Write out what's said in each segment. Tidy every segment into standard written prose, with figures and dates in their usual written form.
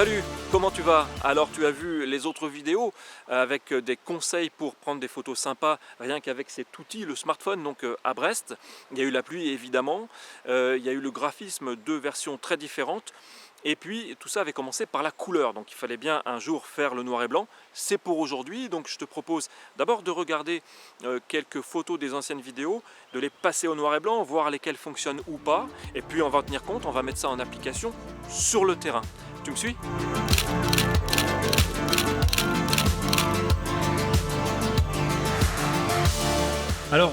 Salut, comment tu vas? Alors tu as vu les autres vidéos avec des conseils pour prendre des photos sympas rien qu'avec cet outil, le smartphone, donc à Brest. Il y a eu la pluie évidemment, il y a eu le graphisme, deux versions très différentes. Et puis tout ça avait commencé par la couleur, donc il fallait bien un jour faire le noir et blanc. C'est pour aujourd'hui, donc je te propose d'abord de regarder quelques photos des anciennes vidéos, de les passer au noir et blanc, voir lesquelles fonctionnent ou pas. Et puis on va en tenir compte, on va mettre ça en application sur le terrain. Tu me suis? Alors,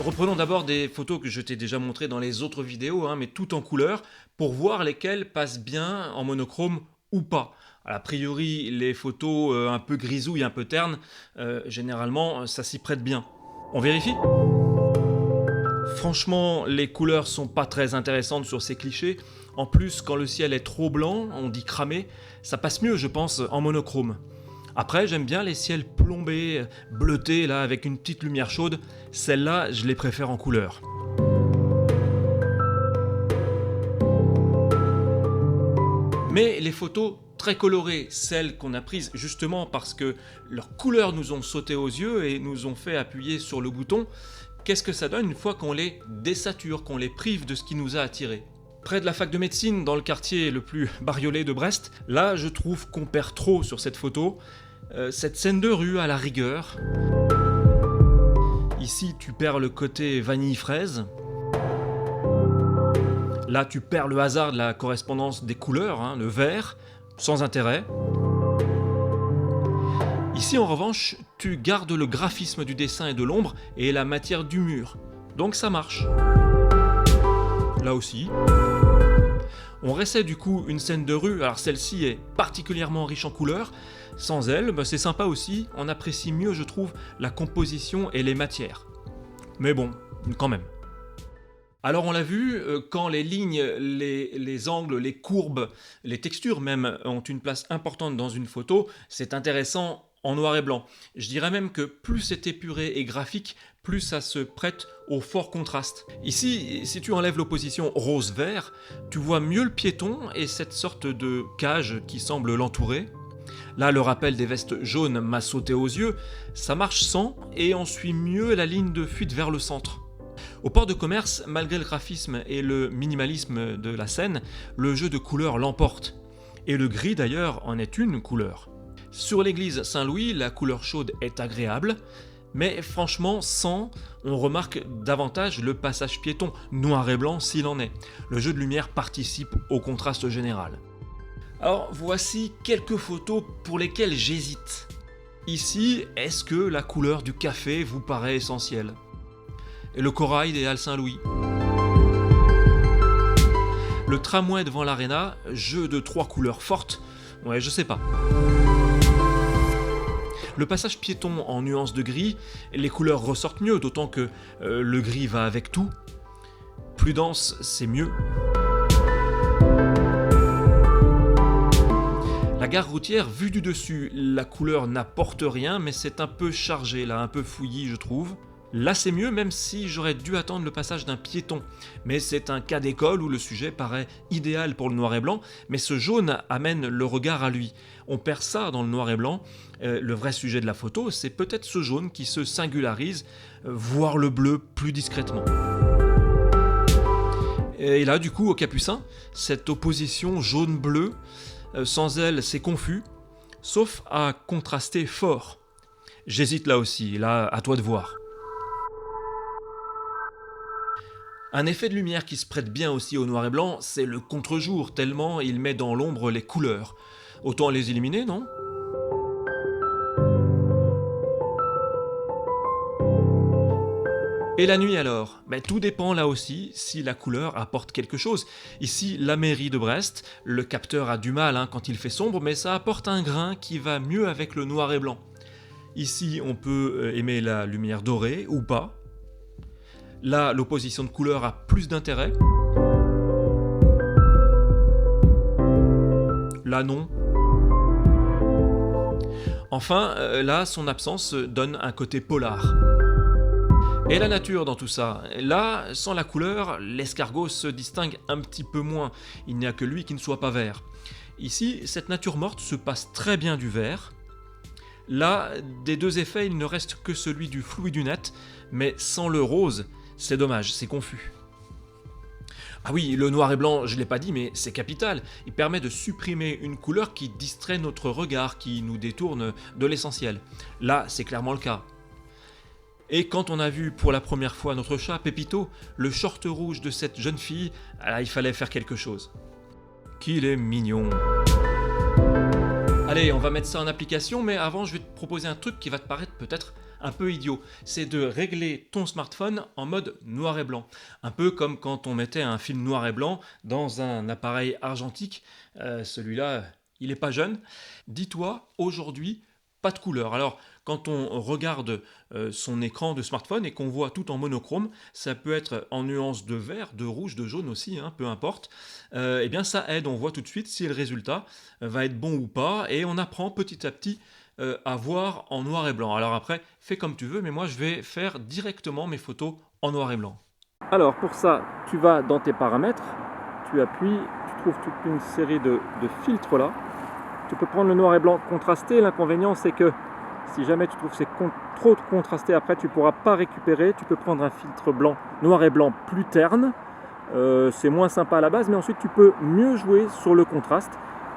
reprenons d'abord des photos que je t'ai déjà montrées dans les autres vidéos, mais tout en couleur, pour voir lesquelles passent bien en monochrome ou pas. A priori, les photos un peu grisouilles, un peu ternes, généralement, ça s'y prête bien. On vérifie ? Franchement, les couleurs sont pas très intéressantes sur ces clichés. En plus, quand le ciel est trop blanc, on dit cramé, ça passe mieux, je pense, en monochrome. Après, j'aime bien les ciels plombés, bleutés, là, avec une petite lumière chaude. Celles-là, je les préfère en couleur. Mais les photos très colorées, celles qu'on a prises justement parce que leurs couleurs nous ont sauté aux yeux et nous ont fait appuyer sur le bouton, qu'est-ce que ça donne une fois qu'on les désature, qu'on les prive de ce qui nous a attirés? Près de la fac de médecine, dans le quartier le plus bariolé de Brest, là je trouve qu'on perd trop sur cette photo. Cette scène de rue à la rigueur. Ici tu perds le côté vanille-fraise. Là tu perds le hasard de la correspondance des couleurs, le vert, sans intérêt. Ici en revanche, tu gardes le graphisme du dessin et de l'ombre et la matière du mur. Donc ça marche. Là aussi. On réessaie du coup une scène de rue, alors celle-ci est particulièrement riche en couleurs. Sans elle, c'est sympa aussi, on apprécie mieux je trouve la composition et les matières. Mais bon, quand même. Alors on l'a vu, quand les lignes, les angles, les courbes, les textures même ont une place importante dans une photo, c'est intéressant en noir et blanc. Je dirais même que plus c'est épuré et graphique, plus ça se prête au fort contraste. Ici, si tu enlèves l'opposition rose-vert, tu vois mieux le piéton et cette sorte de cage qui semble l'entourer. Là, le rappel des vestes jaunes m'a sauté aux yeux, ça marche sans et on suit mieux la ligne de fuite vers le centre. Au port de commerce, malgré le graphisme et le minimalisme de la scène, le jeu de couleurs l'emporte. Et le gris d'ailleurs en est une couleur. Sur l'église Saint-Louis, la couleur chaude est agréable, mais franchement, sans, on remarque davantage le passage piéton, noir et blanc s'il en est. Le jeu de lumière participe au contraste général. Alors voici quelques photos pour lesquelles j'hésite. Ici, est-ce que la couleur du café vous paraît essentielle? Et le corail des Halles Saint-Louis. Le tramway devant l'aréna, jeu de 3 couleurs fortes, ouais je sais pas. Le passage piéton en nuances de gris, les couleurs ressortent mieux, d'autant que le gris va avec tout. Plus dense, c'est mieux. La gare routière, vue du dessus, la couleur n'apporte rien, mais c'est un peu chargé, là, un peu fouillis, je trouve. Là, c'est mieux, même si j'aurais dû attendre le passage d'un piéton. Mais c'est un cas d'école où le sujet paraît idéal pour le noir et blanc, mais ce jaune amène le regard à lui. On perd ça dans le noir et blanc. Le vrai sujet de la photo, c'est peut-être ce jaune qui se singularise, voire le bleu plus discrètement. Et là, du coup, au Capucin, cette opposition jaune-bleu, sans elle, c'est confus, sauf à contraster fort. J'hésite là aussi, là, à toi de voir. Un effet de lumière qui se prête bien aussi au noir et blanc, c'est le contre-jour, tellement il met dans l'ombre les couleurs. Autant les éliminer, non ? Et la nuit alors ? Tout dépend là aussi si la couleur apporte quelque chose. Ici, la mairie de Brest, le capteur a du mal quand il fait sombre, mais ça apporte un grain qui va mieux avec le noir et blanc. Ici, on peut aimer la lumière dorée ou pas. Là, l'opposition de couleurs a plus d'intérêt. Là, non. Enfin, là, son absence donne un côté polar. Et la nature dans tout ça? Là, sans la couleur, l'escargot se distingue un petit peu moins. Il n'y a que lui qui ne soit pas vert. Ici, cette nature morte se passe très bien du vert. Là, des deux effets, il ne reste que celui du flou et du net, mais sans le rose, c'est dommage, c'est confus. Ah oui, le noir et blanc, je ne l'ai pas dit, mais c'est capital. Il permet de supprimer une couleur qui distrait notre regard, qui nous détourne de l'essentiel. Là, c'est clairement le cas. Et quand on a vu pour la première fois notre chat, Pépito, le short rouge de cette jeune fille, là, il fallait faire quelque chose. Qu'il est mignon. Allez, on va mettre ça en application, mais avant, je vais te proposer un truc qui va te paraître peut-être un peu idiot. C'est de régler ton smartphone en mode noir et blanc. Un peu comme quand on mettait un film noir et blanc dans un appareil argentique. Celui-là, il n'est pas jeune. Dis-toi, aujourd'hui, pas de couleur. Alors, quand on regarde son écran de smartphone et qu'on voit tout en monochrome, ça peut être en nuances de vert, de rouge, de jaune aussi, hein, peu importe. Eh bien, ça aide. On voit tout de suite si le résultat va être bon ou pas, et on apprend petit à petit à voir en noir et blanc. Alors après, fais comme tu veux, mais moi je vais faire directement mes photos en noir et blanc. Alors pour ça, tu vas dans tes paramètres, tu appuies, tu trouves toute une série de filtres là. Tu peux prendre le noir et blanc contrasté. L'inconvénient, c'est que si jamais tu trouves que c'est trop contrasté, après tu ne pourras pas récupérer. Tu peux prendre un filtre blanc, noir et blanc plus terne. C'est moins sympa à la base, mais ensuite tu peux mieux jouer sur le contraste.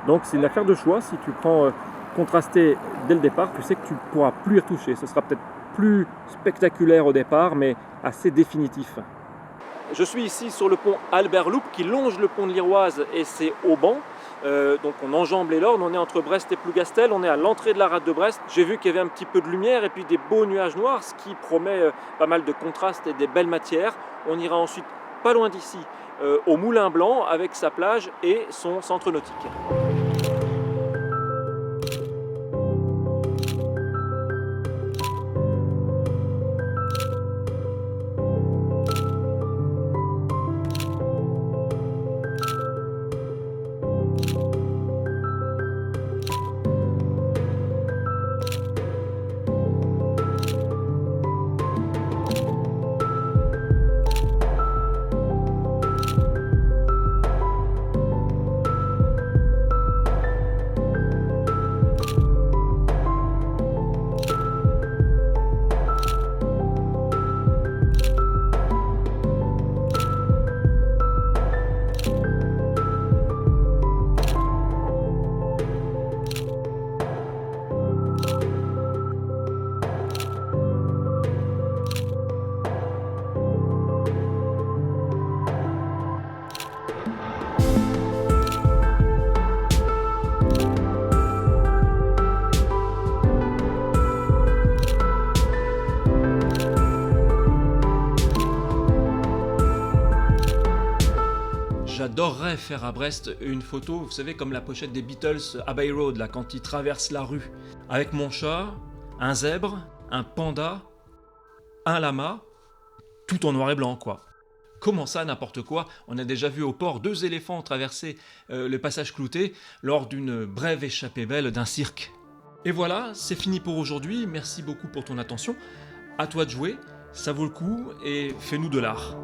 Donc c'est une affaire de choix. Si tu prends contrasté dès le départ, tu sais que tu ne pourras plus y retoucher. Ce sera peut-être plus spectaculaire au départ, mais assez définitif. Je suis ici sur le pont Albert Loup qui longe le pont de l'Iroise et c'est Auban. Donc on enjambe les Lornes, on est entre Brest et Plougastel, on est à l'entrée de la rade de Brest. J'ai vu qu'il y avait un petit peu de lumière et puis des beaux nuages noirs, ce qui promet pas mal de contrastes et des belles matières. On ira ensuite pas loin d'ici au Moulin Blanc avec sa plage et son centre nautique. J'adorerais faire à Brest une photo, vous savez, comme la pochette des Beatles Abbey Road, là, quand ils traversent la rue. Avec mon chat, un zèbre, un panda, un lama, tout en noir et blanc, quoi. Comment ça, n'importe quoi? On a déjà vu au port 2 éléphants traverser le passage Clouté lors d'une brève échappée belle d'un cirque. Et voilà, c'est fini pour aujourd'hui. Merci beaucoup pour ton attention. À toi de jouer, ça vaut le coup et fais-nous de l'art.